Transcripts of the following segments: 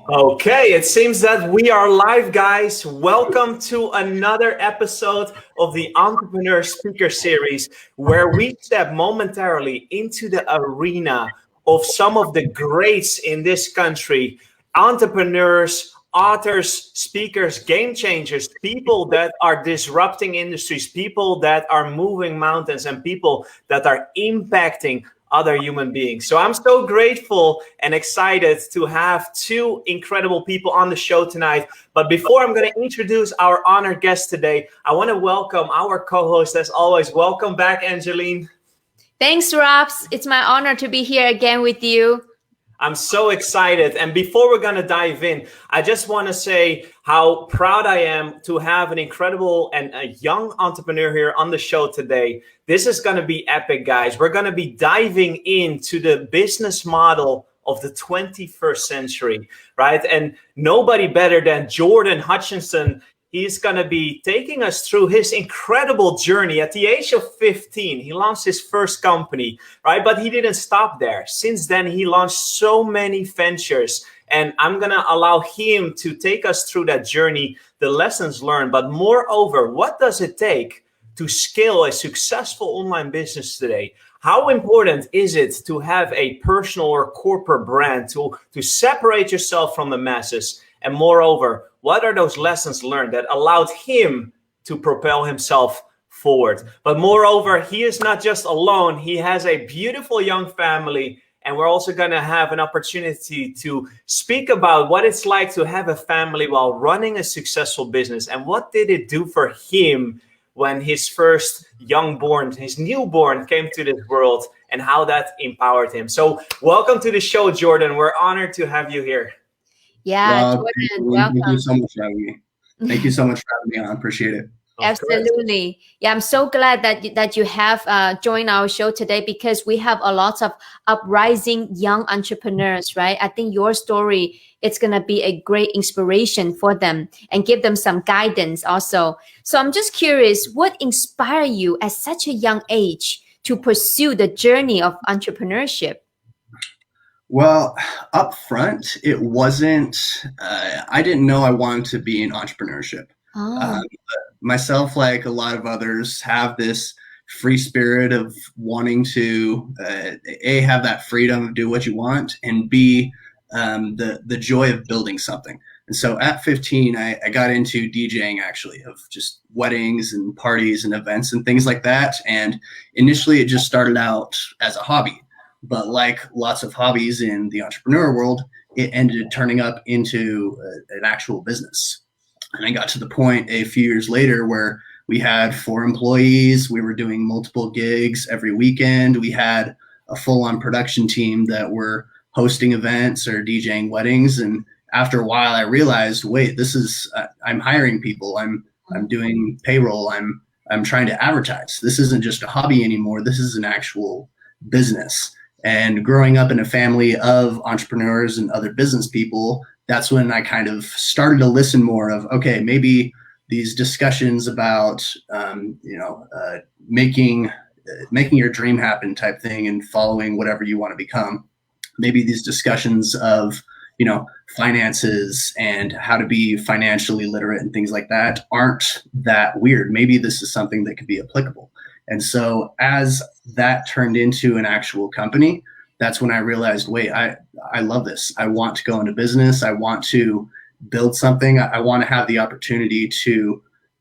Okay, it seems that we are live, guys. Welcome to another episode of the Entrepreneur Speaker Series, where we step momentarily into the arena of some of the greats in this country, entrepreneurs, authors, speakers, game changers, people that are disrupting industries, people that are moving mountains, and people that are impacting other human beings. So I'm so grateful and excited to have two incredible people on the show tonight. But before I'm going to introduce our honored guest today, I want to welcome our co-host as always. Welcome back, Angeline. Thanks, Robs. It's my honor to be here again with you. I'm so excited. And before we're going to dive in, I just want to say how proud I am to have an incredible and a young entrepreneur here on the show today. This is going to be epic, guys. We're going to be diving into the business model of the 21st century, right? And nobody better than Jordan Hutchinson. He's going to be taking us through his incredible journey. At the age of 15, he launched his first company, right? But he didn't stop there. Since then, he launched so many ventures. And I'm going to allow him to take us through that journey, the lessons learned. But moreover, what does it take to scale a successful online business today? How important is it to have a personal or corporate brand to separate yourself from the masses? And moreover, what are those lessons learned that allowed him to propel himself forward? But moreover, he is not just alone. He has a beautiful young family. And we're also going to have an opportunity to speak about what it's like to have a family while running a successful business. And what did it do for him when his first his newborn came to this world, and how that empowered him. So welcome to the show, Jordan. We're honored to have you here. Yeah, Jordan, welcome. Thank you so much for having me. Thank you so much for having me on. Appreciate it. Absolutely. Yeah, I'm so glad that you have joined our show today, because we have a lot of uprising young entrepreneurs, right? I think your story, it's going to be a great inspiration for them and give them some guidance also. So I'm just curious, what inspired you at such a young age to pursue the journey of entrepreneurship? Well, up front, it wasn't, I didn't know I wanted to be in entrepreneurship. Myself, like a lot of others, have this free spirit of wanting to, A, have that freedom, do what you want, and B, the joy of building something. And so at 15, I got into DJing, actually, of just weddings and parties and events and things like that. And initially, it just started out as a hobby. But like lots of hobbies in the entrepreneur world, it ended turning up into an actual business. And I got to the point a few years later where we had 4 employees. We were doing multiple gigs every weekend. We had a full-on production team that were hosting events or DJing weddings. And after a while, I realized, wait, this is I'm hiring people. I'm doing payroll. I'm trying to advertise. This isn't just a hobby anymore. This is an actual business. And growing up in a family of entrepreneurs and other business people, that's when I kind of started to listen more of, okay, maybe these discussions about, making your dream happen type thing and following whatever you want to become. Maybe these discussions of, finances and how to be financially literate and things like that aren't that weird. Maybe this is something that could be applicable. And so as that turned into an actual company, that's when I realized, wait, I love this. I want to go into business. I want to build something. I want to have the opportunity to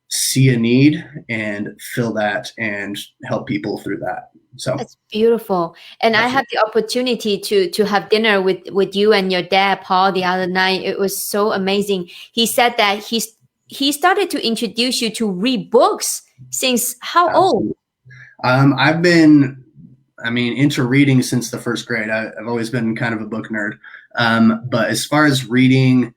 see a need and fill that and help people through that. So that's beautiful. And I had the opportunity to have dinner with you and your dad, Paul, the other night. It was so amazing. He said that he started to introduce you to read books since how old? I've been, into reading since the first grade. I've always been kind of a book nerd. But as far as reading,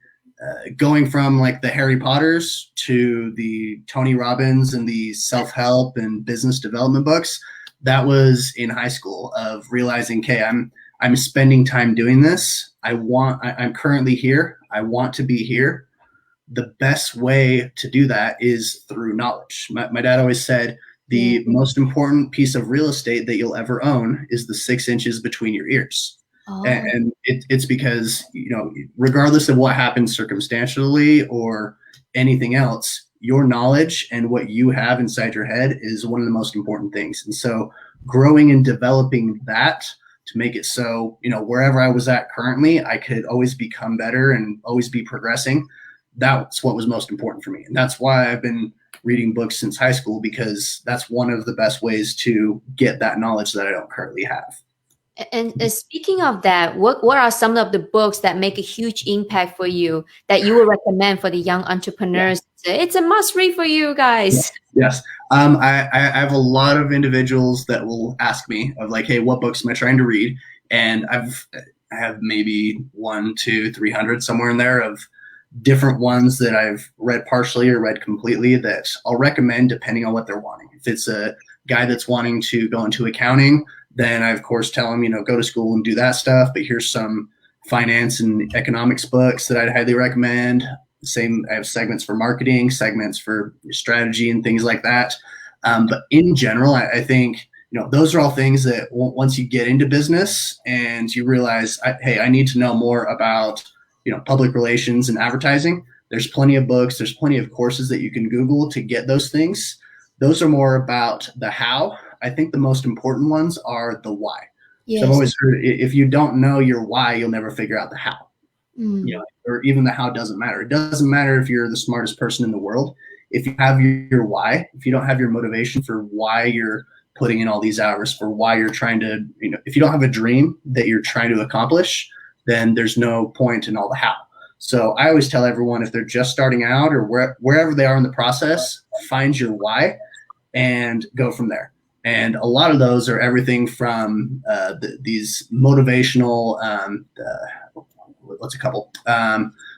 going from like the Harry Potters to the Tony Robbins and the self-help and business development books, that was in high school, of realizing, okay, I'm spending time doing this. I'm currently here. I want to be here. The best way to do that is through knowledge. My dad always said, the most important piece of real estate that you'll ever own is the 6 inches between your ears. Oh. And it's because, regardless of what happens circumstantially or anything else, your knowledge and what you have inside your head is one of the most important things. And so growing and developing that to make it so, wherever I was at currently, I could always become better and always be progressing. That's what was most important for me. And that's why I've been reading books since high school, because that's one of the best ways to get that knowledge that I don't currently have. And speaking of that, what are some of the books that make a huge impact for you that you would recommend for the young entrepreneurs? Yeah. It's a must read for you guys. Yes. I have a lot of individuals that will ask me of like, hey, what books am I trying to read? And I have maybe 100, 200, 300 somewhere in there of different ones that I've read partially or read completely that I'll recommend depending on what they're wanting. If it's a guy that's wanting to go into accounting, then I, of course, tell him, go to school and do that stuff. But here's some finance and economics books that I'd highly recommend. Same, I have segments for marketing, segments for strategy and things like that. But in general, I think, those are all things that once you get into business and you realize, hey, I need to know more about, public relations and advertising. There's plenty of books. There's plenty of courses that you can Google to get those things. Those are more about the how. I think the most important ones are the why. Yes. So I've always heard, if you don't know your why, you'll never figure out the how. Or even the how doesn't matter. It doesn't matter if you're the smartest person in the world. If you have your why, if you don't have your motivation for why you're putting in all these hours, for why you're trying to, if you don't have a dream that you're trying to accomplish, then there's no point in all the how. So I always tell everyone, if they're just starting out or wherever they are in the process, find your why and go from there. And a lot of those are everything from these motivational, what's a couple?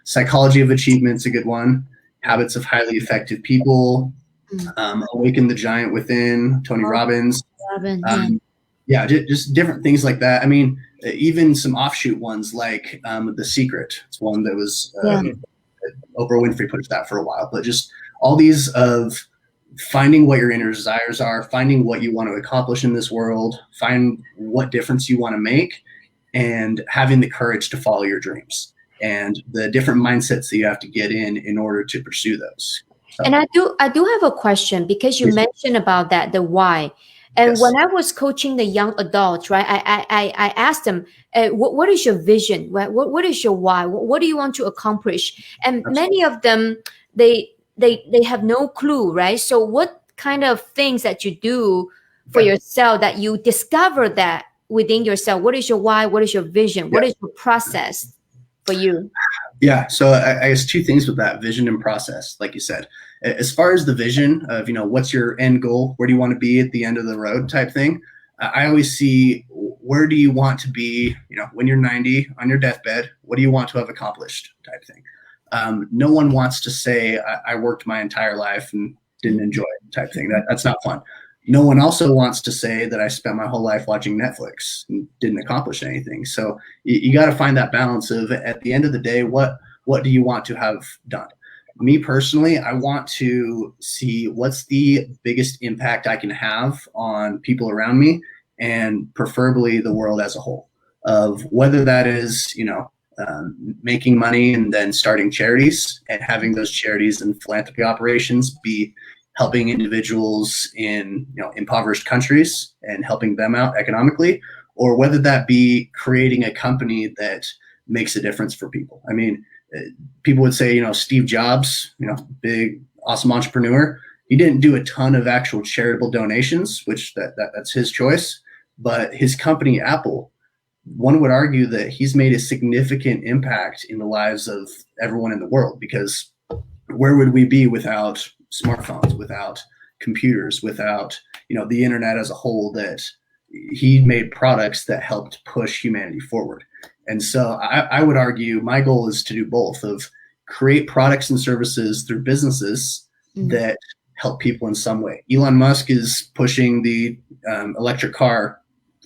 Psychology of Achievement's a good one. Habits of Highly Effective People. Awaken the Giant Within, Tony Robbins. Yeah, just different things like that. I mean, even some offshoot ones like The Secret. It's one that was Oprah Winfrey put that for a while. But just all these of finding what your inner desires are, finding what you want to accomplish in this world, find what difference you want to make, and having the courage to follow your dreams and the different mindsets that you have to get in order to pursue those. So. And I do have a question, because you mentioned about that, the why. And when I was coaching the young adults, right, I asked them, what is your vision? What is your why? What do you want to accomplish? And many of them, they have no clue, right? So what kind of things that you do for yourself that you discover that within yourself? What is your why? What is your vision? What is your process for you? Yeah. So I guess two things with that: vision and process, like you said. As far as the vision of, what's your end goal? Where do you want to be at the end of the road type thing? I always see, where do you want to be, when you're 90 on your deathbed? What do you want to have accomplished type thing? No one wants to say, I worked my entire life and didn't enjoy it type thing. That's not fun. No one also wants to say that I spent my whole life watching Netflix and didn't accomplish anything. So you got to find that balance of, at the end of the day, what do you want to have done? Me personally, I want to see what's the biggest impact I can have on people around me, and preferably the world as a whole, of whether that is, making money and then starting charities and having those charities and philanthropy operations be helping individuals in impoverished countries and helping them out economically, or whether that be creating a company that makes a difference for people. I mean, people would say, Steve Jobs, big, awesome entrepreneur. He didn't do a ton of actual charitable donations, which that's his choice. But his company, Apple, one would argue that he's made a significant impact in the lives of everyone in the world, because where would we be without smartphones, without computers, without, the internet as a whole? That he made products that helped push humanity forward. And so I would argue my goal is to do both, of create products and services through businesses that help people in some way. Elon Musk is pushing the electric car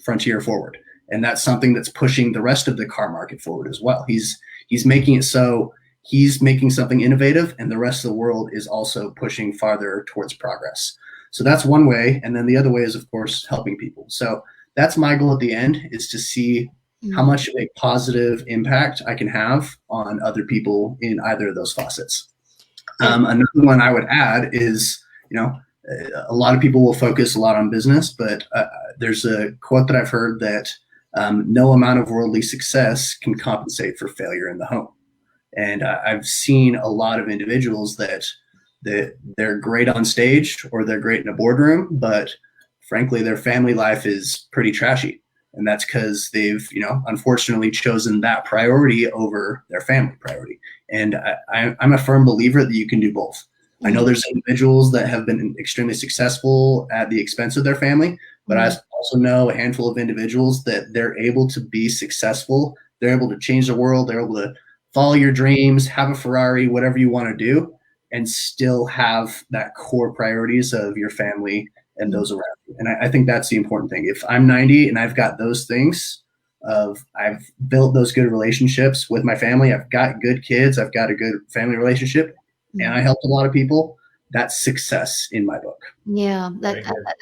frontier forward. And that's something that's pushing the rest of the car market forward as well. He's making it so he's making something innovative, and the rest of the world is also pushing farther towards progress. So that's one way. And then the other way is, of course, helping people. So that's my goal at the end, is to see how much of a positive impact I can have on other people in either of those facets. Another one I would add is, a lot of people will focus a lot on business, but there's a quote that I've heard that no amount of worldly success can compensate for failure in the home. And I've seen a lot of individuals that they're great on stage or they're great in a boardroom, but frankly, their family life is pretty trashy. And that's because they've, unfortunately chosen that priority over their family priority. And I'm a firm believer that you can do both. I know there's individuals that have been extremely successful at the expense of their family, but I also know a handful of individuals that they're able to be successful. They're able to change the world. They're able to follow your dreams, have a Ferrari, whatever you want to do, and still have that core priorities of your family and those around you. And I think that's the important thing. If I'm 90 and I've got those things I've built those good relationships with my family, I've got good kids, I've got a good family relationship, and I helped a lot of people, that's success in my book. Yeah,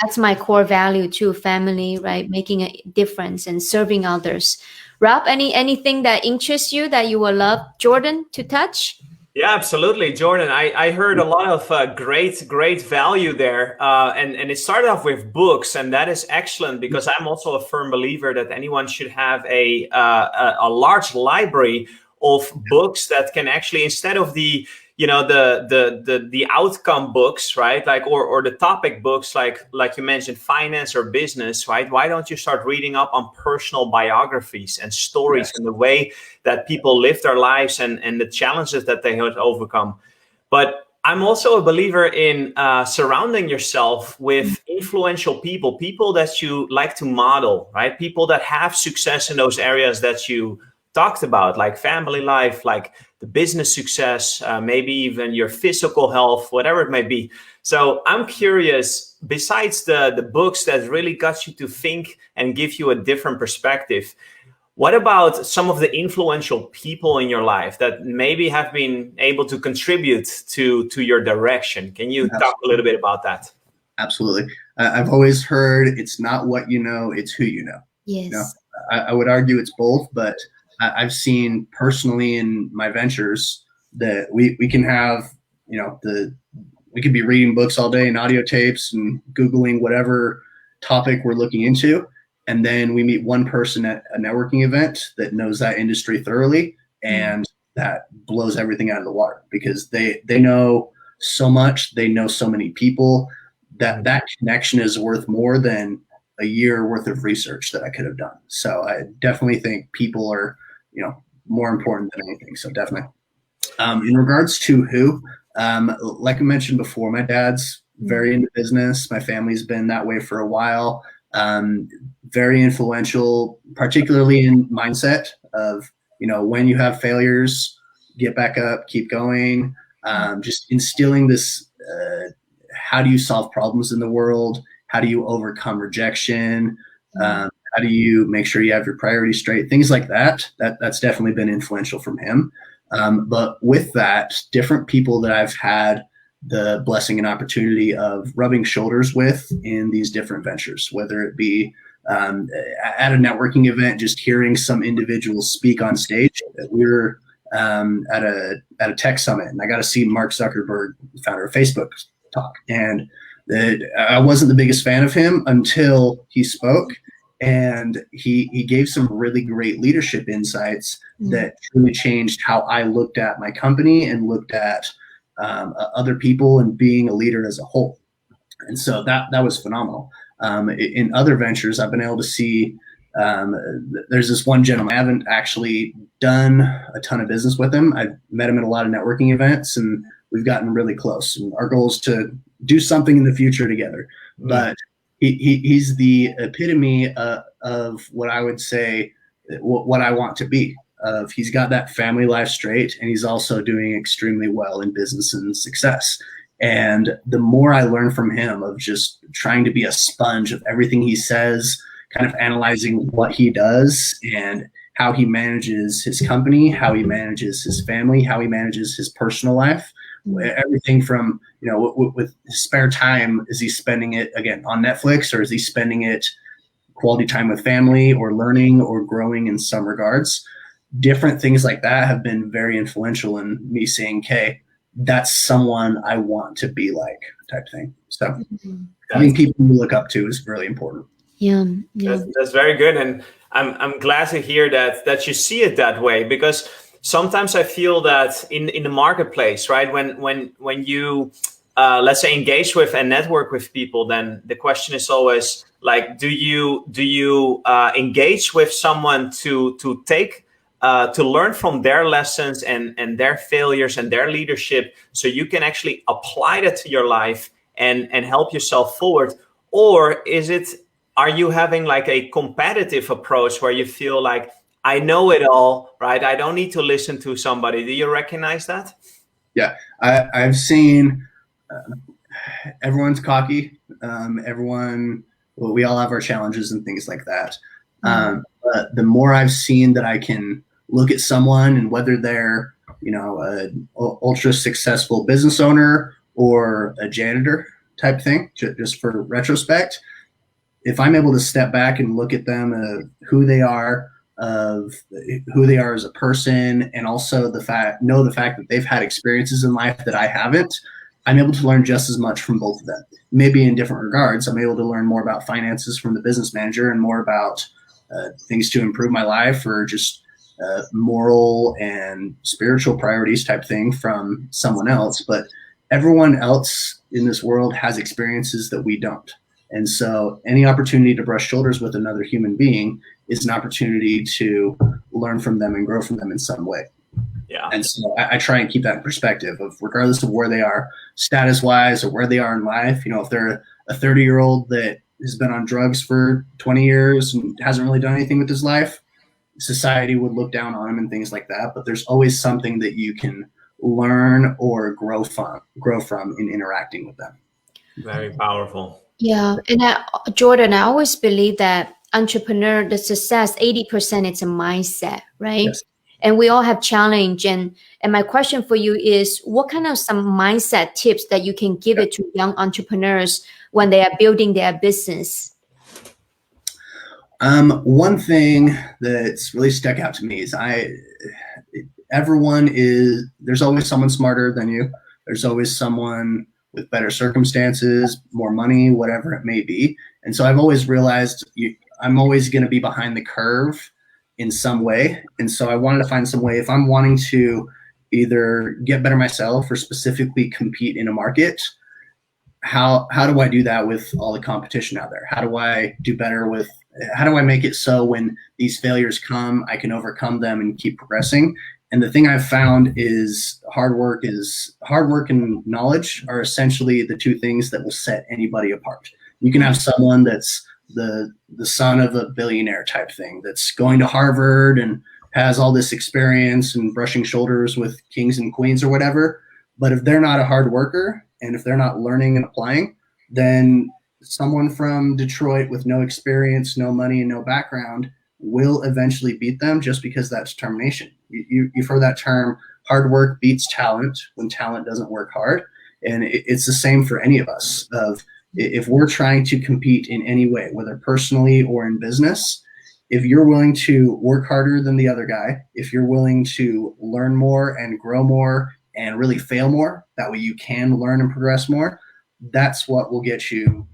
that's my core value too, family, right? Making a difference and serving others. Rob, anything that interests you that you would love Jordan to touch? Yeah, absolutely, Jordan. I heard a lot of great value there, and it started off with books, and that is excellent because I'm also a firm believer that anyone should have a large library of books that can actually, instead of the the outcome books, right? Like or the topic books, like you mentioned, finance or business, right? Why don't you start reading up on personal biographies and stories and the way that people live their lives and the challenges that they have overcome? But I'm also a believer in surrounding yourself with influential people that you like to model, right? People that have success in those areas that you talked about, like family life, like the business success, maybe even your physical health, whatever it may be. So I'm curious, besides the books that really got you to think and give you a different perspective, what about some of the influential people in your life that maybe have been able to contribute to your direction? Can you talk a little bit about that? Absolutely. I've always heard it's not what you know, it's who you know. Yes. I would argue it's both, but I've seen personally in my ventures that we can have, we could be reading books all day and audio tapes and Googling whatever topic we're looking into. And then we meet one person at a networking event that knows that industry thoroughly, and that blows everything out of the water because they know so much, they know so many people that connection is worth more than a year worth of research that I could have done. So I definitely think people are, more important than anything. So definitely. In regards to who, like I mentioned before, my dad's very into business. My family's been that way for a while. Very influential, particularly in mindset of, when you have failures, get back up, keep going. Just instilling this, how do you solve problems in the world? How do you overcome rejection? How do you make sure you have your priorities straight? Things like that. That's definitely been influential from him. But with that, different people that I've had the blessing and opportunity of rubbing shoulders with in these different ventures, whether it be at a networking event, just hearing some individuals speak on stage. We were at a tech summit, and I got to see Mark Zuckerberg, founder of Facebook, talk. And I wasn't the biggest fan of him until he spoke. And he gave some really great leadership insights that truly changed how I looked at my company and looked at other people and being a leader as a whole. And so that was phenomenal. In other ventures, I've been able to see there's this one gentleman. I haven't actually done a ton of business with him. I've met him at a lot of networking events, and we've gotten really close. And our goal is to do something in the future together. But he's the epitome of what I would say, what I want to be. He's got that family life straight, and he's also doing extremely well in business and success. And the more I learn from him of just trying to be a sponge of everything he says, kind of analyzing what he does and how he manages his company, how he manages his family, how he manages his personal life, everything from, with his spare time, is he spending it again on Netflix, or is he spending it, quality time with family or learning or growing in some regards. Different things like that have been very influential in me saying, okay, that's someone I want to be like, type thing. So having people you look up to is really important. Yeah, that's very good, and I'm glad to hear that you see it that way, because sometimes I feel that in the marketplace, right, when you let's say engage with and network with people, then the question is always like, do you engage with someone to take to learn from their lessons and their failures and their leadership, so you can actually apply that to your life and help yourself forward? Or are you having like a competitive approach where you feel like, I know it all, right? I don't need to listen to somebody. Do you recognize that? Yeah, I've seen everyone's cocky. We all have our challenges and things like that. But the more I've seen that I can look at someone, and whether they're, an ultra successful business owner or a janitor type thing, just for retrospect, if I'm able to step back and look at them, who they are as a person, and also the fact that they've had experiences in life that I haven't, I'm able to learn just as much from both of them. Maybe in different regards. I'm able to learn more about finances from the business manager and more about things to improve my life, or just moral and spiritual priorities type thing from someone else. But everyone else in this world has experiences that we don't. And so any opportunity to brush shoulders with another human being is an opportunity to learn from them and grow from them in some way. Yeah. And so I try and keep that in perspective of, regardless of where they are status wise or where they are in life, if they're a 30-year-old that has been on drugs for 20 years and hasn't really done anything with his life, society would look down on him and things like that. But there's always something that you can learn or grow from in interacting with them. Very powerful. Yeah. And Jordan, I always believe that the success, 80% it's a mindset, right? Yes. And we all have challenge. And my question for you is, what kind of some mindset tips that you can give it to young entrepreneurs when they are building their business? One thing that's really stuck out to me is there's always someone smarter than you. There's always someone with better circumstances, more money, whatever it may be. And so I've always realized I'm always going to be behind the curve in some way. And so I wanted to find some way, if I'm wanting to either get better myself or specifically compete in a market, how do I do that with all the competition out there? How do I make it so when these failures come, I can overcome them and keep progressing? And the thing I've found is hard work and knowledge are essentially the two things that will set anybody apart. You can have someone that's the son of a billionaire type thing, that's going to Harvard and has all this experience and brushing shoulders with kings and queens or whatever. But if they're not a hard worker, and if they're not learning and applying, then someone from Detroit with no experience, no money, and no background will eventually beat them, just because that's determination. You've heard that term, hard work beats talent when talent doesn't work hard. And it's the same for any of us. If we're trying to compete in any way, whether personally or in business, if you're willing to work harder than the other guy, if you're willing to learn more and grow more and really fail more, that way you can learn and progress more, that's what will get you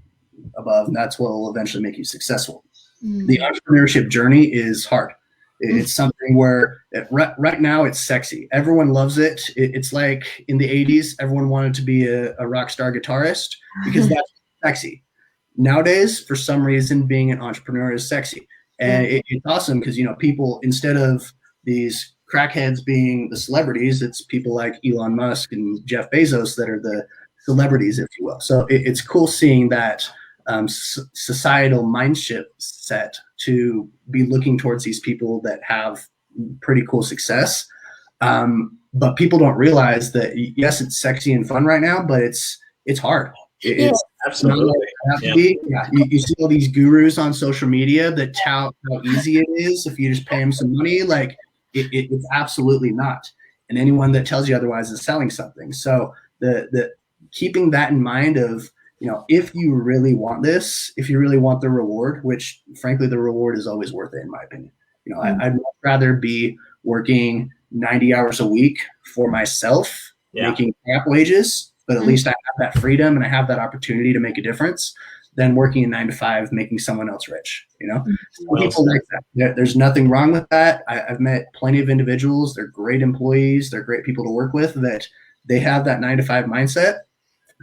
above, and that's what will eventually make you successful. The entrepreneurship journey is hard. It's something where right now it's sexy. Everyone loves it. It's like in the 80s, everyone wanted to be a rock star guitarist because that's sexy. Nowadays, for some reason, being an entrepreneur is sexy. And it's awesome because, people, instead of these crackheads being the celebrities, it's people like Elon Musk and Jeff Bezos that are the celebrities, if you will. So it's cool seeing that societal mindset set to be looking towards these people that have pretty cool success. But people don't realize that, yes, it's sexy and fun right now, but it's hard. It's absolutely. You see all these gurus on social media that tout how easy it is if you just pay them some money. Like it's absolutely not. And anyone that tells you otherwise is selling something. So the keeping that in mind of, if you really want this, if you really want the reward, which frankly, the reward is always worth it in my opinion. I'd much rather be working 90 hours a week for myself, making crap wages, but at least I have that freedom and I have that opportunity to make a difference than working a 9 to 5, making someone else rich. Some people like that. There's nothing wrong with that. I've met plenty of individuals. They're great employees. They're great people to work with, that they have that 9 to 5 mindset.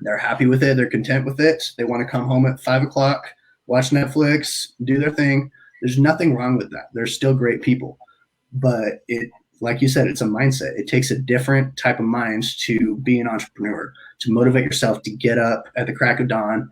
They're happy with it. They're content with it. They want to come home at 5 o'clock, watch Netflix, do their thing. There's nothing wrong with that. They're still great people. But like you said, it's a mindset. It takes a different type of mind to be an entrepreneur, to motivate yourself to get up at the crack of dawn,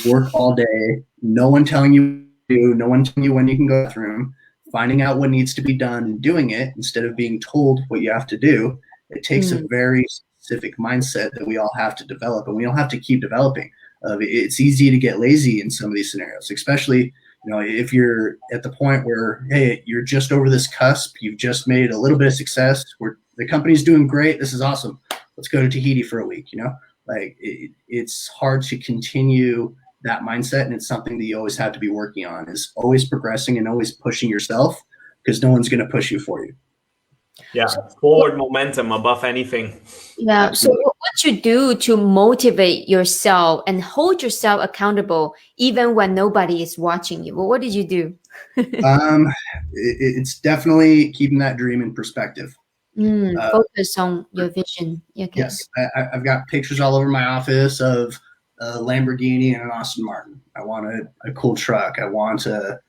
work all day, no one telling you what to do, no one telling you when you can go to the bathroom, finding out what needs to be done and doing it instead of being told what you have to do. It takes a very specific mindset that we all have to develop, and we all have to keep developing. It's easy to get lazy in some of these scenarios, especially if you're at the point where, hey, you're just over this cusp, you've just made a little bit of success, where the company's doing great, this is awesome, let's go to Tahiti for a week. It's hard to continue that mindset, and it's something that you always have to be working on, is always progressing and always pushing yourself, because no one's going to push you for you. Yeah, forward momentum above anything. Yeah. So what you do to motivate yourself and hold yourself accountable even when nobody is watching you? Well, what did you do? It's definitely keeping that dream in perspective. Focus on your vision. Okay. Yes, I've got pictures all over my office of a Lamborghini and an Aston Martin. I want a cool truck. I want to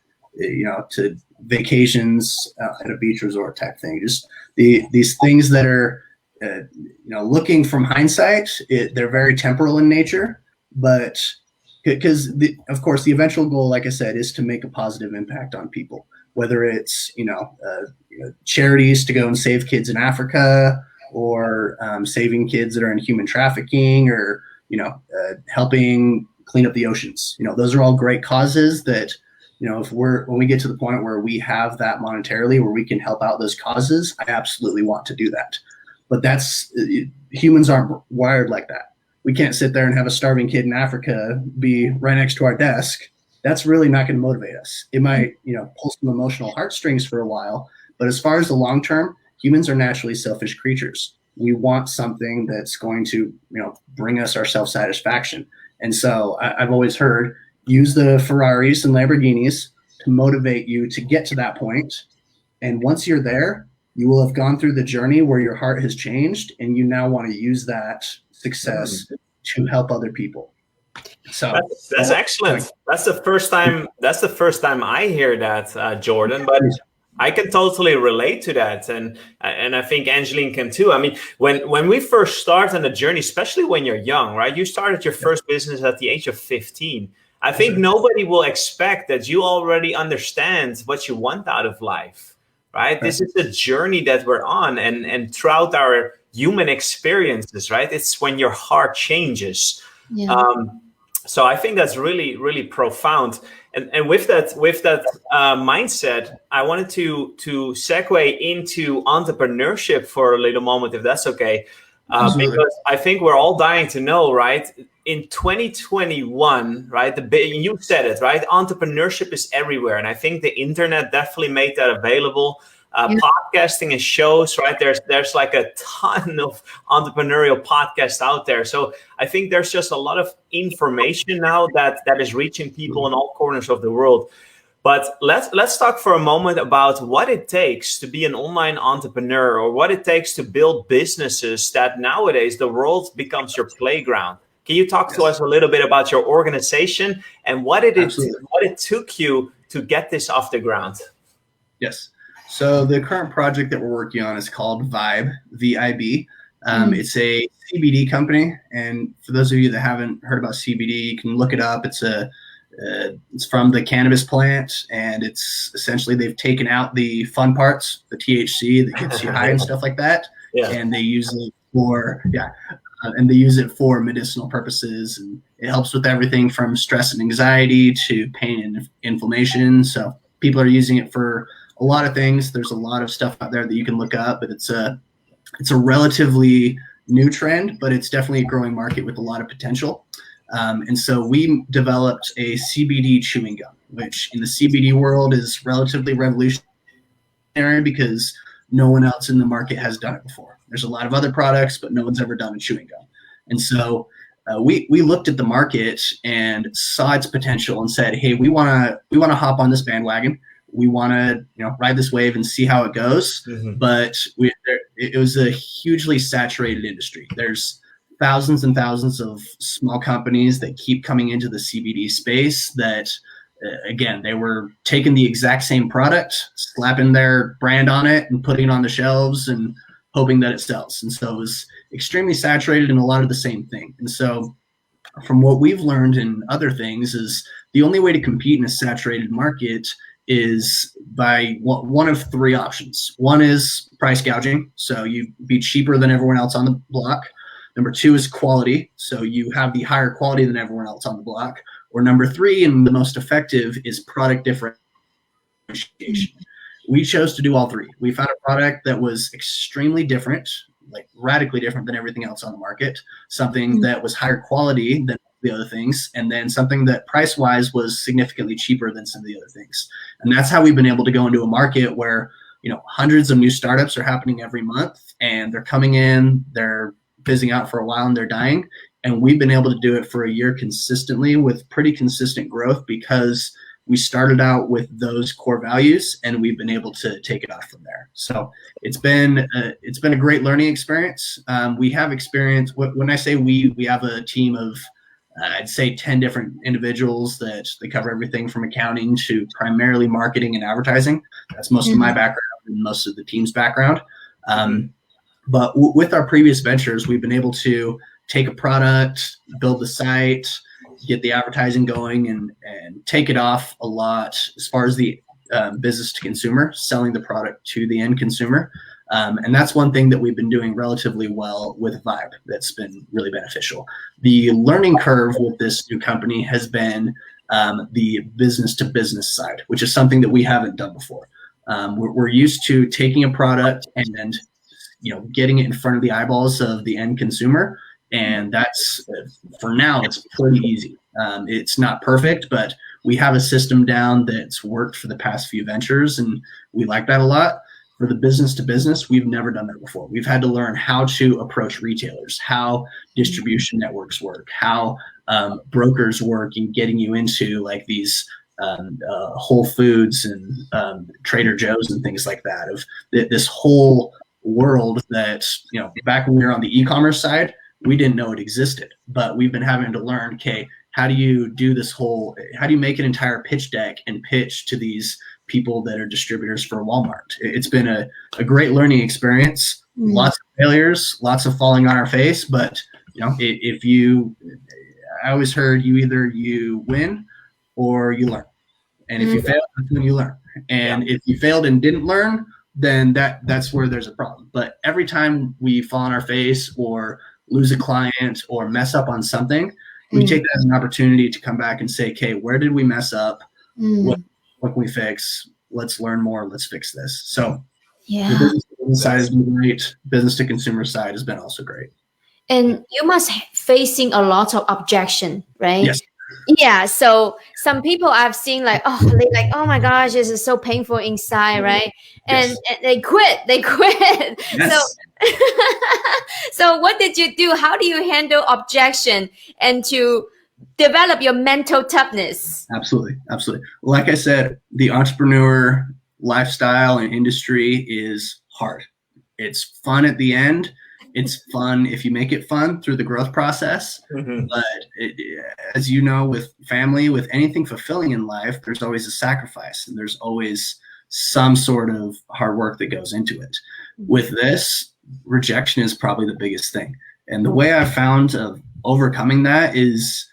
vacations at a beach resort type thing. Just these things that are, looking from hindsight, they're very temporal in nature, but because of course the eventual goal, like I said, is to make a positive impact on people, whether it's, charities to go and save kids in Africa, or saving kids that are in human trafficking, or, helping clean up the oceans. Those are all great causes that, when we get to the point where we have that monetarily, where we can help out those causes, I absolutely want to do that. But humans aren't wired like that. We can't sit there and have a starving kid in Africa be right next to our desk. That's really not going to motivate us. It might, pull some emotional heartstrings for a while, but as far as the long term, humans are naturally selfish creatures. We want something that's going to, bring us our self-satisfaction. And so I've always heard, use the Ferraris and Lamborghinis to motivate you to get to that point. And once you're there, you will have gone through the journey where your heart has changed, and you now want to use that success to help other people. So that's excellent. That's the first time I hear that, Jordan, but I can totally relate to that. And I think Angeline can too. I mean, when we first start on the journey, especially when you're young, right? You started your first business at the age of 15. I think nobody will expect that you already understand what you want out of life, right? This is a journey that we're on, and throughout our human experiences, right? It's when your heart changes. Yeah. So I think that's really, really profound. And with that mindset, I wanted to segue into entrepreneurship for a little moment, if that's okay. Because I think we're all dying to know, right? In 2021, right? You said it, right? Entrepreneurship is everywhere. And I think the internet definitely made that available. Podcasting and shows, right? There's like a ton of entrepreneurial podcasts out there. So I think there's just a lot of information now that is reaching people in all corners of the world. But let's talk for a moment about what it takes to be an online entrepreneur, or what it takes to build businesses that nowadays the world becomes your playground. Can you talk to us a little bit about your organization and what it took you to get this off the ground? Yes. So the current project that we're working on is called Vibe, V-I-B. It's a CBD company. And for those of you that haven't heard about CBD, you can look it up. It's from the cannabis plant, and it's essentially they've taken out the fun parts, the THC that gets you high and stuff like that. Yeah. And they use it for medicinal purposes, and it helps with everything from stress and anxiety to pain and inflammation. So people are using it for a lot of things. There's a lot of stuff out there that you can look up, but it's a relatively new trend, but it's definitely a growing market with a lot of potential. And so we developed a CBD chewing gum, which in the CBD world is relatively revolutionary because no one else in the market has done it before. There's a lot of other products, but no one's ever done a chewing gum. And so we looked at the market and saw its potential and said, hey, we want to hop on this bandwagon. We want to ride this wave and see how it goes. Mm-hmm. But it was a hugely saturated industry. There's thousands and thousands of small companies that keep coming into the CBD space that, again, they were taking the exact same product, slapping their brand on it and putting it on the shelves and hoping that it sells. And so it was extremely saturated in a lot of the same thing. And so from what we've learned in other things is the only way to compete in a saturated market is by one of three options. One is price gouging. So you be cheaper than everyone else on the block. Number two is quality. So you have the higher quality than everyone else on the block. Or number three, and the most effective, is product differentiation. We chose to do all three. We found a product that was extremely different, like radically different than everything else on the market, something that was higher quality than the other things, and then something that price-wise was significantly cheaper than some of the other things. And that's how we've been able to go into a market where, hundreds of new startups are happening every month, and they're coming in, they're fizzing out for a while, and they're dying. And we've been able to do it for a year consistently with pretty consistent growth because we started out with those core values and we've been able to take it off from there. So it's been a great learning experience. We have experience. When I say we have a team of, I'd say 10 different individuals that they cover everything from accounting to primarily marketing and advertising. That's most of my background and most of the team's background. But with our previous ventures, we've been able to take a product, build the site, get the advertising going, and take it off a lot as far as the business to consumer, selling the product to the end consumer. And that's one thing that we've been doing relatively well with Vibe that's been really beneficial. The learning curve with this new company has been the business to business side, which is something that we haven't done before. We're used to taking a product and getting it in front of the eyeballs of the end consumer. And that's, for now, it's pretty easy. It's not perfect, but we have a system down that's worked for the past few ventures, and we like that a lot. For the business to business, we've never done that before. We've had to learn how to approach retailers, how distribution networks work, how brokers work in getting you into like these Whole Foods and Trader Joe's and things like that, of this whole world that, back when we were on the e-commerce side, we didn't know it existed, but we've been having to learn, okay, how do you make an entire pitch deck and pitch to these people that are distributors for Walmart? It's been a great learning experience, lots of failures, lots of falling on our face, but I always heard you win or you learn. And if you fail, that's when you learn. And if you failed and didn't learn, then that's where there's a problem. But every time we fall on our face or lose a client or mess up on something, we take that as an opportunity to come back and say, okay, where did we mess up? What can we fix? Let's learn more. Let's fix this. So the business to business side has been great. Business to consumer side has been also great. And you must facing a lot of objection, right? Yes. Yeah. So some people I've seen oh my gosh, this is so painful inside, right? And they quit. Yes. So what did you do? How do you handle objection and to develop your mental toughness? Absolutely. Like I said, the entrepreneur lifestyle and industry is hard. It's fun at the end. It's fun if you make it fun through the growth process. But as you know, with family, with anything fulfilling in life, there's always a sacrifice and there's always some sort of hard work that goes into it. With this, rejection is probably the biggest thing. And the way I found of overcoming that is,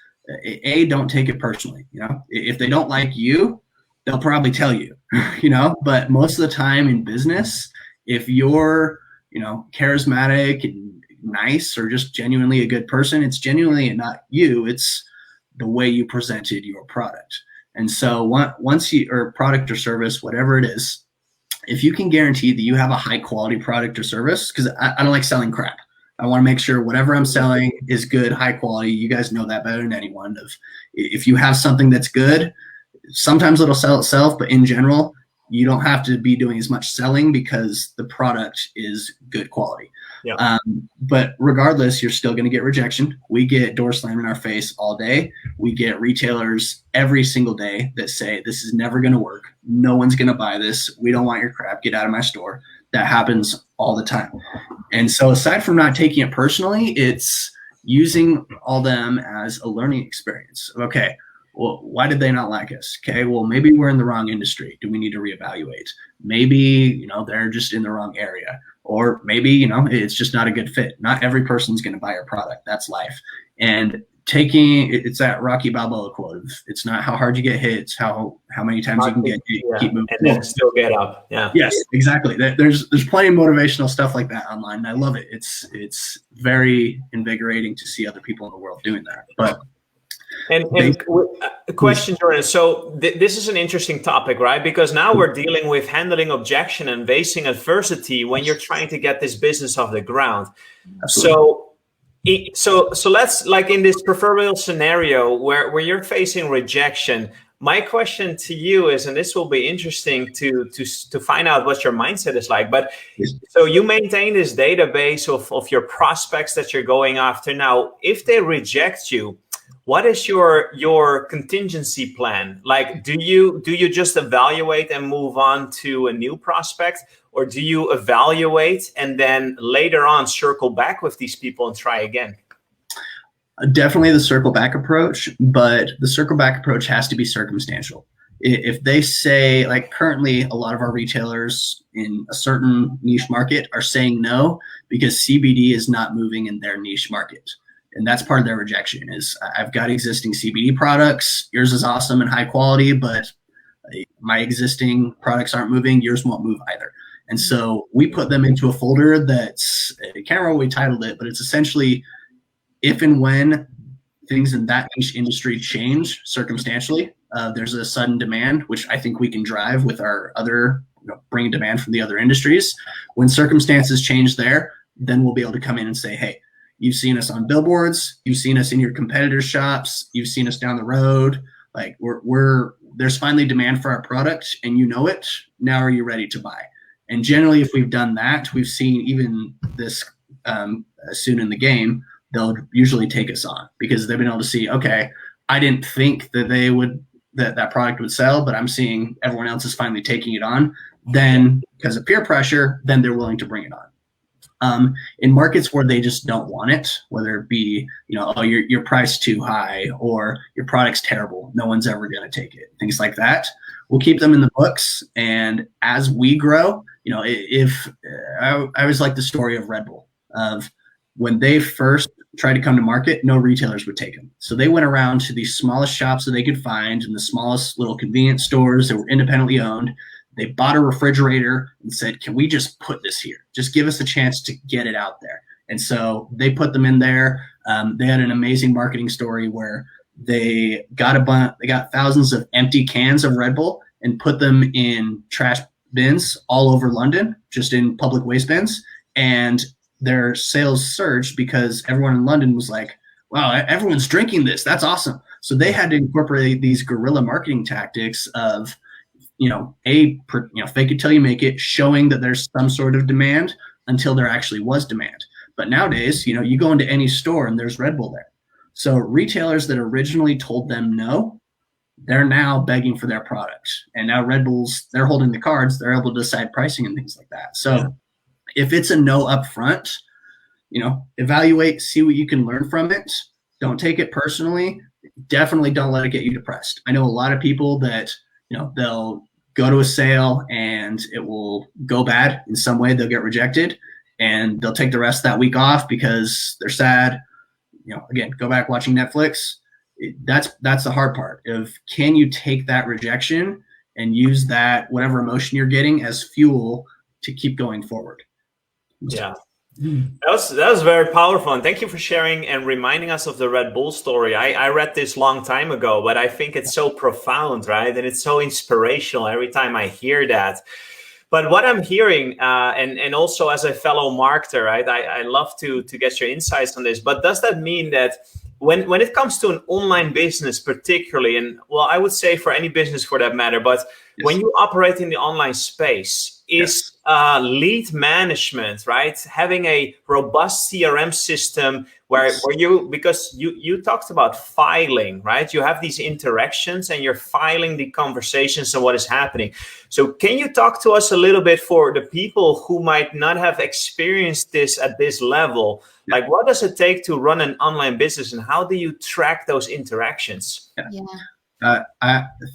don't take it personally. If they don't like you, they'll probably tell you, but most of the time in business, if you're charismatic and nice or just genuinely a good person, it's genuinely not you, it's the way you presented your product. And so once or product or service, whatever it is, if you can guarantee that you have a high quality product or service, because I don't like selling crap. I want to make sure whatever I'm selling is good, high quality. You guys know that better than anyone. If you have something that's good, sometimes it'll sell itself, but in general, you don't have to be doing as much selling because the product is good quality. Yeah. But regardless, you're still going to get rejection. We get door slammed in our face all day. We get retailers every single day that say, this is never going to work. No one's going to buy this. We don't want your crap. Get out of my store. That happens all the time. And so aside from not taking it personally, it's using all them as a learning experience. Okay, well, why did they not like us? Okay, well, maybe we're in the wrong industry. Do we need to reevaluate? Maybe, they're just in the wrong area. Or maybe, it's just not a good fit. Not every person's going to buy your product. That's life. And it's that Rocky Balboa quote of, it's not how hard you get hit, it's how many times you can get hit, keep moving and then still get up. Yeah. Yes, exactly. There's plenty of motivational stuff like that online, and I love it. It's very invigorating to see other people in the world doing that. But question, Jordan. So this is an interesting topic, right? Because now we're dealing with handling objection and facing adversity when you're trying to get this business off the ground. Absolutely. So let's, like in this proverbial scenario where you're facing rejection, my question to you is, and this will be interesting to find out what your mindset is like, but so you maintain this database of your prospects that you're going after. Now, if they reject you, what is your contingency plan? Like, do you just evaluate and move on to a new prospect, or do you evaluate and then later on circle back with these people and try again? Definitely the circle back approach, but the circle back approach has to be circumstantial. If they say, like currently a lot of our retailers in a certain niche market are saying no because CBD is not moving in their niche market. And that's part of their rejection is, I've got existing CBD products. Yours is awesome and high quality, but my existing products aren't moving. Yours won't move either. And so we put them into a folder that's, I can't remember what we titled it, but it's essentially if and when things in that niche industry change circumstantially, there's a sudden demand, which I think we can drive with our other, bring demand from the other industries. When circumstances change there, then we'll be able to come in and say, hey, you've seen us on billboards. You've seen us in your competitors' shops. You've seen us down the road. Like there's finally demand for our product, and you know it. Now, are you ready to buy? And generally, if we've done that, we've seen even this soon in the game, they'll usually take us on because they've been able to see, okay, I didn't think that that product would sell, but I'm seeing everyone else is finally taking it on. Then, because of peer pressure, then they're willing to bring it on. In markets where they just don't want it, whether it be, oh, your price too high or your product's terrible, no one's ever going to take it, things like that, we'll keep them in the books. And as we grow, if I always like the story of Red Bull, of when they first tried to come to market, no retailers would take them. So they went around to the smallest shops that they could find and the smallest little convenience stores that were independently owned. They bought a refrigerator and said, can we just put this here? Just give us a chance to get it out there. And so they put them in there. They had an amazing marketing story where they got thousands of empty cans of Red Bull and put them in trash bins all over London, just in public waste bins. And their sales surged because everyone in London was like, wow, everyone's drinking this. That's awesome. So they had to incorporate these guerrilla marketing tactics of, fake it till you make it, showing that there's some sort of demand until there actually was demand. But nowadays, you go into any store and there's Red Bull there. So retailers that originally told them no, they're now begging for their product. And now Red Bull's, they're holding the cards. They're able to decide pricing and things like that. So if it's a no up front, evaluate, see what you can learn from it. Don't take it personally. Definitely don't let it get you depressed. I know a lot of people that, they'll go to a sale and it will go bad in some way. They'll get rejected and they'll take the rest of that week off because they're sad. Again, go back watching Netflix. That's the hard part of, can you take that rejection and use that, whatever emotion you're getting, as fuel to keep going forward? Yeah. That was very powerful, and thank you for sharing and reminding us of the Red Bull story. I read this long time ago, but I think it's so profound, right? And it's so inspirational every time I hear that. But what I'm hearing, and also as a fellow marketer, right, I love to get your insights on this. But does that mean that when it comes to an online business, particularly, and well, I would say for any business for that matter, but when you operate in the online space, is lead management, right? Having a robust CRM system where you, because you talked about filing, right? You have these interactions and you're filing the conversations and what is happening. So can you talk to us a little bit for the people who might not have experienced this at this level? Like, what does it take to run an online business and how do you track those interactions?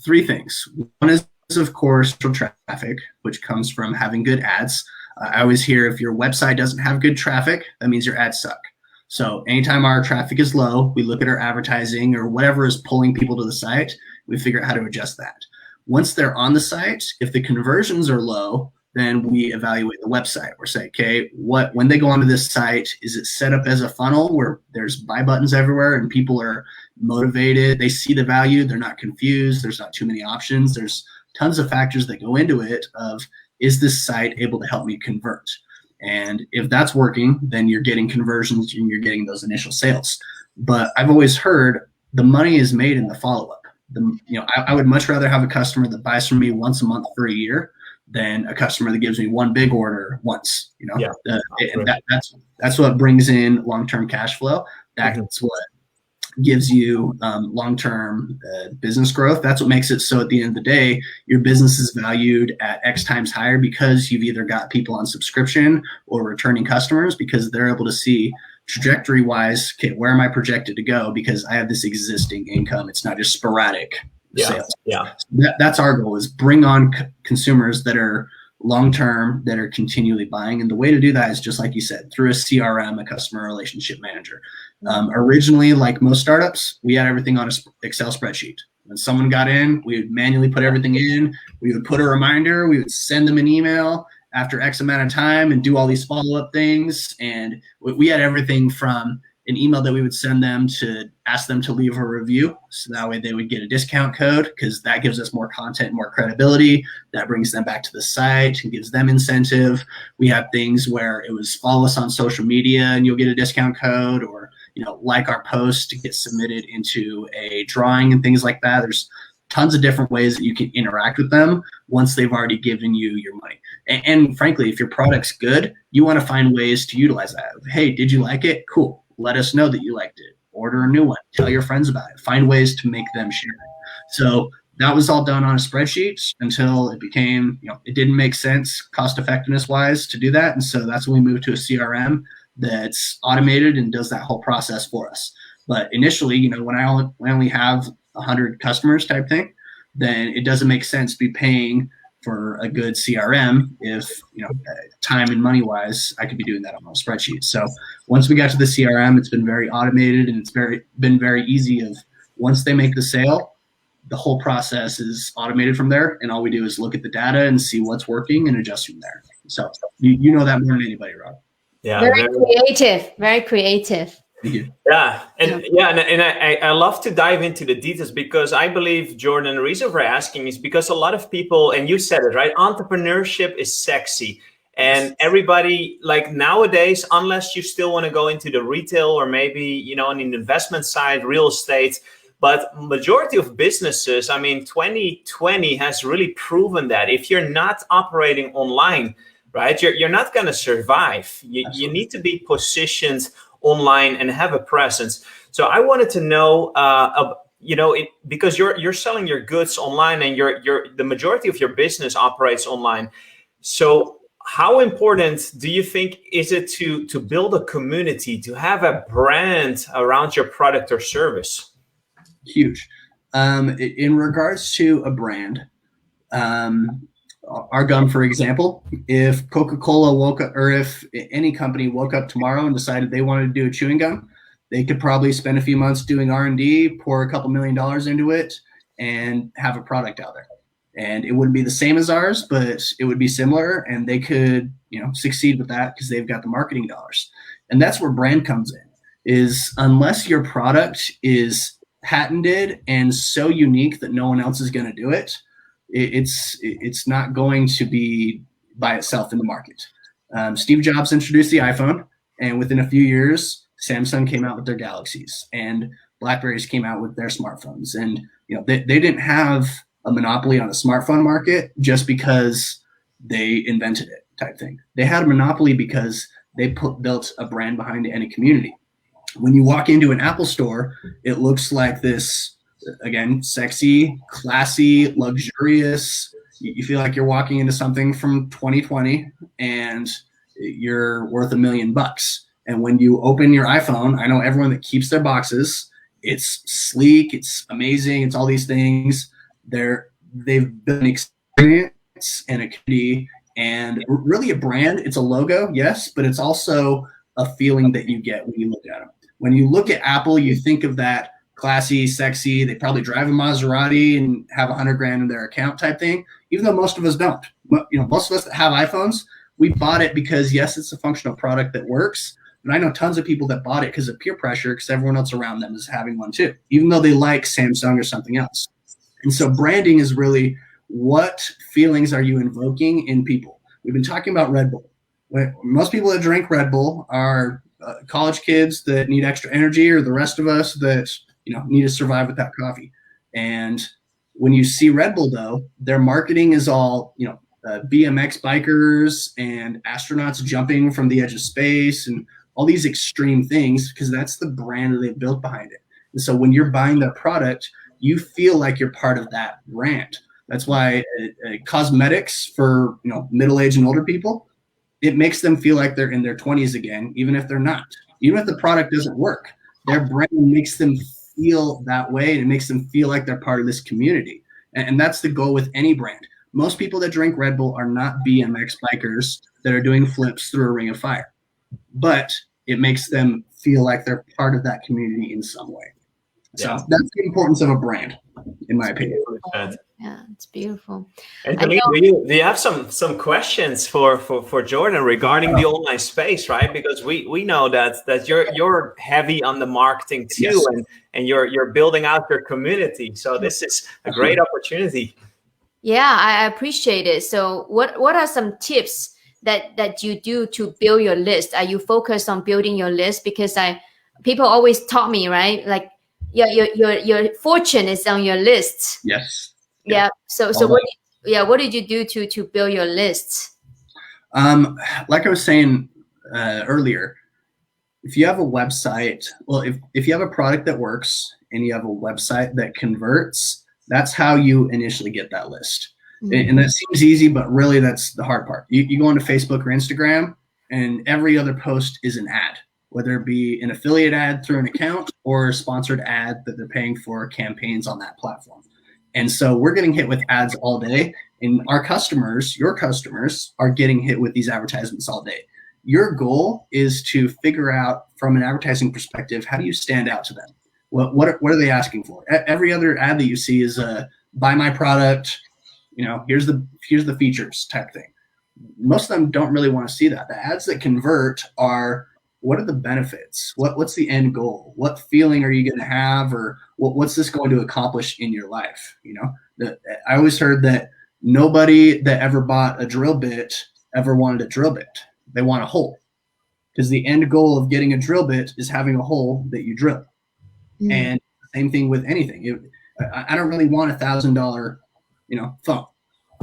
Three things. One is, of course, traffic, which comes from having good ads. I always hear if your website doesn't have good traffic, that means your ads suck. So anytime our traffic is low, we look at our advertising or whatever is pulling people to the site, we figure out how to adjust that. Once they're on the site, if the conversions are low, then we evaluate the website. We're saying, okay, when they go onto this site, is it set up as a funnel where there's buy buttons everywhere and people are motivated, they see the value, they're not confused, there's not too many options, there's tons of factors that go into it of, is this site able to help me convert? And if that's working, then you're getting conversions and you're getting those initial sales. But I've always heard the money is made in the follow-up. I would much rather have a customer that buys from me once a month for a year than a customer that gives me one big order once. That's what brings in long-term cash flow. That's what gives you long-term business growth. That's what makes it so at the end of the day, your business is valued at X times higher because you've either got people on subscription or returning customers because they're able to see trajectory wise, okay, where am I projected to go? Because I have this existing income. It's not just sporadic sales. That's our goal, is bring on consumers that are long-term, that are continually buying. And the way to do that is just like you said, through a CRM, a customer relationship manager. Originally, like most startups, we had everything on an Excel spreadsheet. When someone got in, we would manually put everything in. We would put a reminder. We would send them an email after X amount of time and do all these follow-up things. And we had everything from an email that we would send them to ask them to leave a review. So that way they would get a discount code because that gives us more content, more credibility. That brings them back to the site and gives them incentive. We have things where it was follow us on social media and you'll get a discount code, or like our post to get submitted into a drawing and things like that. There's tons of different ways that you can interact with them once they've already given you your money. And frankly, if your product's good, you want to find ways to utilize that. Hey, did you like it? Cool. Let us know that you liked it. Order a new one. Tell your friends about it. Find ways to make them share it. So that was all done on a spreadsheet until it became, it didn't make sense cost effectiveness wise to do that. And so that's when we moved to a CRM that's automated and does that whole process for us. But initially, when I only have 100 customers type thing, then it doesn't make sense to be paying for a good CRM if, time and money wise, I could be doing that on a spreadsheet. So once we got to the CRM, it's been very automated and it's been very easy of once they make the sale, the whole process is automated from there. And all we do is look at the data and see what's working and adjust from there. So you know that more than anybody, Rob. Yeah, very creative, very creative. Yeah, and I love to dive into the details because I believe, Jordan, the reason for asking is because a lot of people, and you said it, right? Entrepreneurship is sexy. And everybody, like nowadays, unless you still want to go into the retail or maybe, on the investment side, real estate, but majority of businesses, 2020 has really proven that if you're not operating online, right, you're not going to survive. You need to be positioned online and have a presence. So I wanted to know, because you're selling your goods online and the majority of your business operates online. So how important do you think is it to build a community, to have a brand around your product or service? Huge. In regards to a brand, our gum, for example, if Coca-Cola woke up, or if any company woke up tomorrow and decided they wanted to do a chewing gum, they could probably spend a few months doing R&D, pour a couple $1 million into it, and have a product out there. And it wouldn't be the same as ours, but it would be similar, and they could, succeed with that because they've got the marketing dollars. And that's where brand comes in, is unless your product is patented and so unique that no one else is going to do it, it's not going to be by itself in the market. Steve Jobs introduced the iPhone, and within a few years, Samsung came out with their Galaxies, and BlackBerries came out with their smartphones. And they didn't have a monopoly on the smartphone market just because they invented it, type thing. They had a monopoly because they built a brand behind it and a community. When you walk into an Apple store, it looks like this, again, sexy, classy, luxurious. You feel like you're walking into something from 2020 and you're worth $1 million. And when you open your iPhone, I know everyone that keeps their boxes, it's sleek, it's amazing, it's all these things. They've built an experience and a community and really a brand. It's a logo, yes, but it's also a feeling that you get when you look at them. When you look at Apple, you think of that classy, sexy, they probably drive a Maserati and have $100,000 in their account type thing, even though most of us don't. Most of us that have iPhones, we bought it because, yes, it's a functional product that works, but I know tons of people that bought it because of peer pressure because everyone else around them is having one too, even though they like Samsung or something else. And so branding is really what feelings are you invoking in people? We've been talking about Red Bull. Most people that drink Red Bull are college kids that need extra energy, or the rest of us that need to survive without coffee. And when you see Red Bull, though, their marketing is all BMX bikers and astronauts jumping from the edge of space and all these extreme things, because that's the brand that they've built behind it. And so when you're buying their product, you feel like you're part of that brand. That's why cosmetics for middle-aged and older people, it makes them feel like they're in their 20s again, even if they're not. Even if the product doesn't work, their brand makes them feel that way, and it makes them feel like they're part of this community. And that's the goal with any brand. Most people that drink Red Bull are not BMX bikers that are doing flips through a ring of fire, but it makes them feel like they're part of that community in some way. So that's the importance of a brand, in my opinion. Yeah, it's beautiful. And do you have some questions for Jordan regarding the online space, right? Because we know that you're heavy on the marketing too, yes. and you're building out your community. So this is a great opportunity. Yeah, I appreciate it. So what are some tips that you do to build your list? Are you focused on building your list? Because people always taught me, right? Like your fortune is on your list. Yes. Yeah. So what did you do to build your list? Like I was saying earlier, if you have a website, well, if you have a product that works and you have a website that converts, that's how you initially get that list. Mm-hmm. And that seems easy, but really that's the hard part. You go onto Facebook or Instagram, and every other post is an ad, whether it be an affiliate ad through an account or a sponsored ad that they're paying for campaigns on that platform. And so we're getting hit with ads all day, and our customers, your customers, are getting hit with these advertisements all day. Your goal is to figure out, from an advertising perspective, how do you stand out to them? What are they asking for? Every other ad that you see is buy my product, here's the features type thing. Most of them don't really want to see that. The ads that convert are, what are the benefits? What's the end goal? What feeling are you going to have, or what's this going to accomplish in your life? I always heard that nobody that ever bought a drill bit ever wanted a drill bit. They want a hole, because the end goal of getting a drill bit is having a hole that you drill. Mm. And same thing with anything. I don't really want $1,000, phone.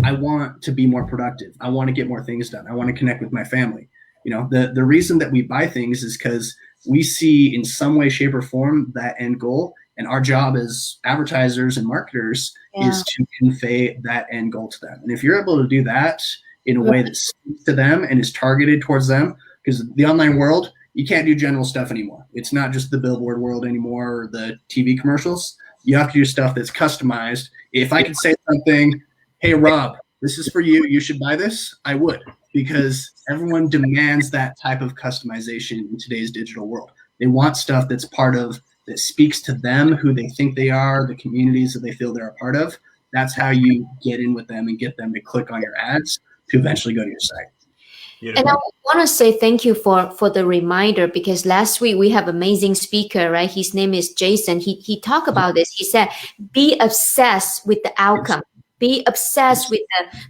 I want to be more productive. I want to get more things done. I want to connect with my family. The reason that we buy things is because we see in some way, shape, or form that end goal. And our job as advertisers and marketers is to convey that end goal to them. And if you're able to do that in a way that speaks to them and is targeted towards them, because the online world, you can't do general stuff anymore. It's not just the billboard world anymore, or the TV commercials. You have to do stuff that's customized. If I could say something, hey, Rob, this is for you, you should buy this, I would, because everyone demands that type of customization in today's digital world. They want stuff that speaks to them, who they think they are, the communities that they feel they're a part of. That's how you get in with them and get them to click on your ads to eventually go to your site. Beautiful. And I want to say thank you for the reminder, because last week we have amazing speaker, right? His name is Jason. He talked about this. He said, be obsessed with the outcome. be obsessed with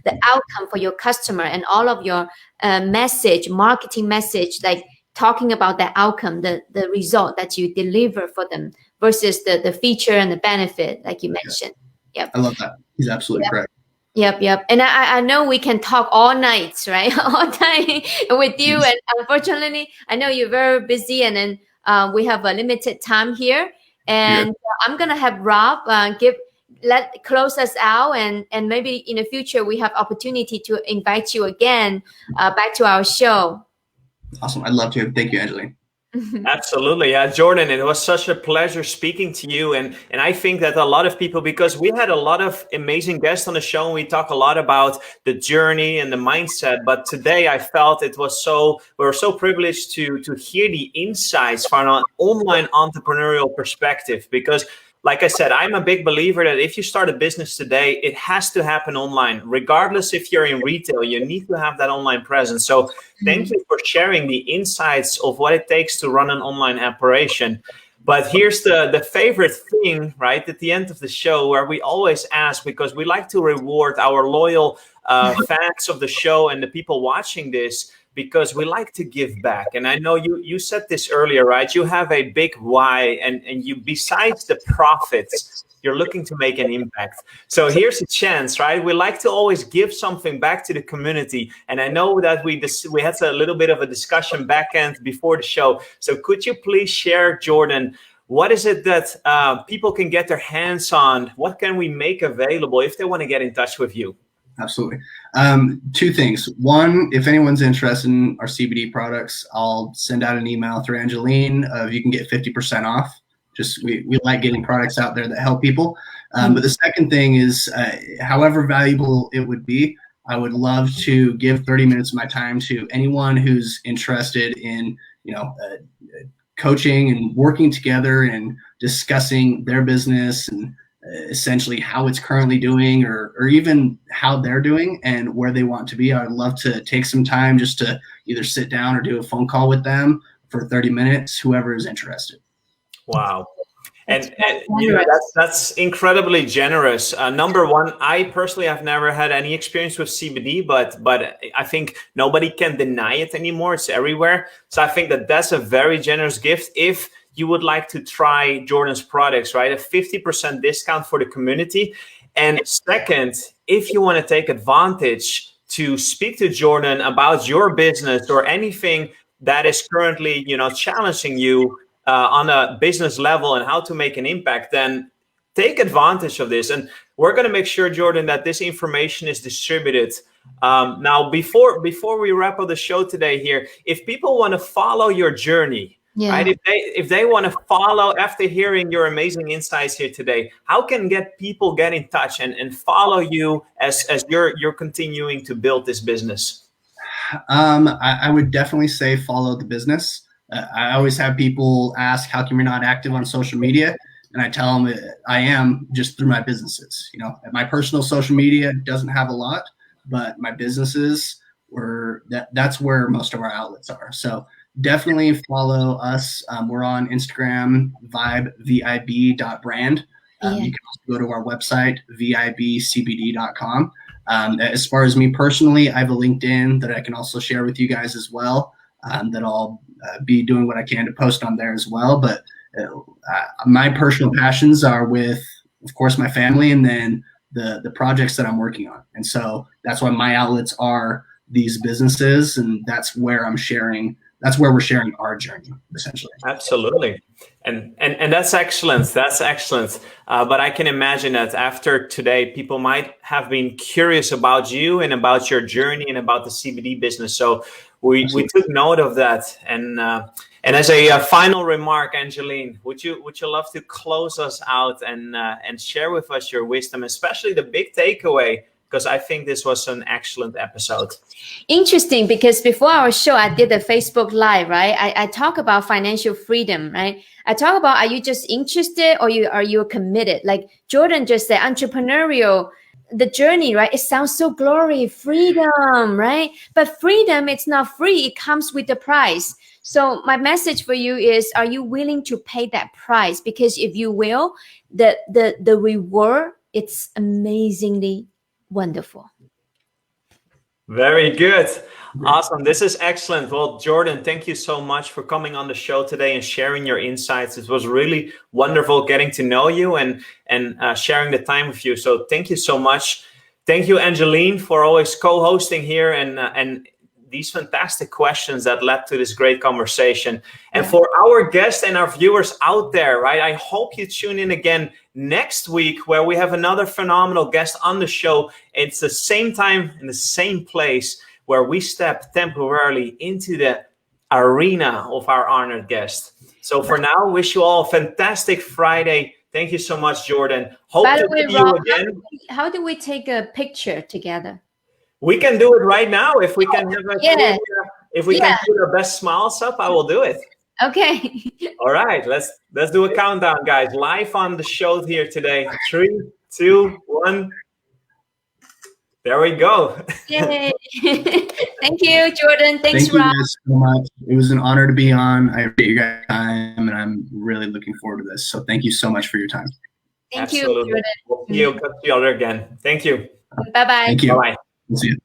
the outcome for your customer, and all of your marketing message, like talking about the outcome, the result that you deliver for them versus the feature and the benefit, like you mentioned. Yep. I love that. He's absolutely correct. Yep. And I know we can talk all nights, right? All time with you. Yes. And unfortunately, I know you're very busy, and then we have a limited time here. And I'm gonna have Rob close us out, and maybe in the future we have opportunity to invite you again back to our show. Awesome. I'd love to. Thank you, Angeline. Absolutely. Yeah, Jordan, it was such a pleasure speaking to you. And I think that a lot of people, because we had a lot of amazing guests on the show, and we talk a lot about the journey and the mindset. But today I felt we were so privileged to hear the insights from an online entrepreneurial perspective, because like I said, I'm a big believer that if you start a business today, it has to happen online. Regardless if you're in retail, you need to have that online presence. So thank you for sharing the insights of what it takes to run an online operation. But here's the favorite thing, right, at the end of the show, where we always ask, because we like to reward our loyal fans of the show and the people watching this, because we like to give back. And I know you said this earlier, right? You have a big why, and you, besides the profits, you're looking to make an impact. So here's a chance, right? We like to always give something back to the community. And I know that we had a little bit of a discussion back end before the show. So could you please share, Jordan, what is it that people can get their hands on? What can we make available if they want to get in touch with you? Absolutely. Two things. One, if anyone's interested in our CBD products, I'll send out an email through Angeline. You can get 50% off. Just we like getting products out there that help people. But the second thing is, however valuable it would be, I would love to give 30 minutes of my time to anyone who's interested in, coaching and working together and discussing their business and essentially how it's currently doing, or even how they're doing and where they want to be. I would love to take some time just to either sit down or do a phone call with them for 30 minutes, whoever is interested. Wow. And that's incredibly generous. Number one, I personally have never had any experience with CBD, but I think nobody can deny it anymore. It's everywhere. So I think that's a very generous gift. If you would like to try Jordan's products, right? A 50% discount for the community. And second, if you want to take advantage to speak to Jordan about your business or anything that is currently, challenging you on a business level and how to make an impact, then take advantage of this. And we're going to make sure, Jordan, that this information is distributed. Now, before we wrap up the show today here, if people want to follow your journey, right? If they want to follow after hearing your amazing insights here today, how can people get in touch and follow you as you're continuing to build this business? I would definitely say follow the business. I always have people ask, how come you're not active on social media? And I tell them I am, just through my businesses. My personal social media doesn't have a lot, but my businesses that's where most of our outlets are. So definitely follow us. We're on Instagram, vib.brand. You can also go to our website, vibcbd.com. As far as me personally, I have a LinkedIn that I can also share with you guys as well, that I'll be doing what I can to post on there as well. But my personal passions are with, of course, my family, and then the projects that I'm working on. And so that's why my outlets are these businesses, and that's where we're sharing our journey, essentially. Absolutely. And that's excellent. That's excellent. But I can imagine that after today, people might have been curious about you and about your journey and about the CBD business. So we took note of that. And as a final remark, Angeline, would you love to close us out and share with us your wisdom, especially the big takeaway? Because I think this was an excellent episode. Interesting, because before our show, I did a Facebook Live, right? I talk about financial freedom, right? I talk about, are you just interested or are you committed? Like Jordan just said, entrepreneurial, the journey, right? It sounds so glory, freedom, right? But freedom, it's not free. It comes with the price. So my message for you is, are you willing to pay that price? Because if you will, the reward, it's amazingly Wonderful. Very good. Awesome. This is excellent. Well, Jordan, thank you so much for coming on the show today and sharing your insights. It was really wonderful getting to know you and sharing the time with you. So thank you so much. Thank you, Angeline, for always co-hosting here and these fantastic questions that led to this great conversation. And for our guests and our viewers out there, right, I hope you tune in again next week where we have another phenomenal guest on the show. It's the same time in the same place where we step temporarily into the arena of our honored guest. So for now, wish you all a fantastic Friday. Thank you so much, Jordan. Hope By to the way, see Rob, you again. how do we take a picture together? We can do it right now. If we can have a if we can put our best smiles up, I will do it. Okay. All right, let's do a countdown, guys. Live on the show here today. 3, 2, 1. There we go. Yay. Thank you, Jordan. Thanks, Thank you Rob. guys so much. It was an honor to be on. I appreciate your guys' time, and I'm really looking forward to this. So thank you so much for your time. Thank Absolutely. you, Jordan. We'll see you again. Thank you. Bye-bye. Thank you. Bye-bye. We'll see you.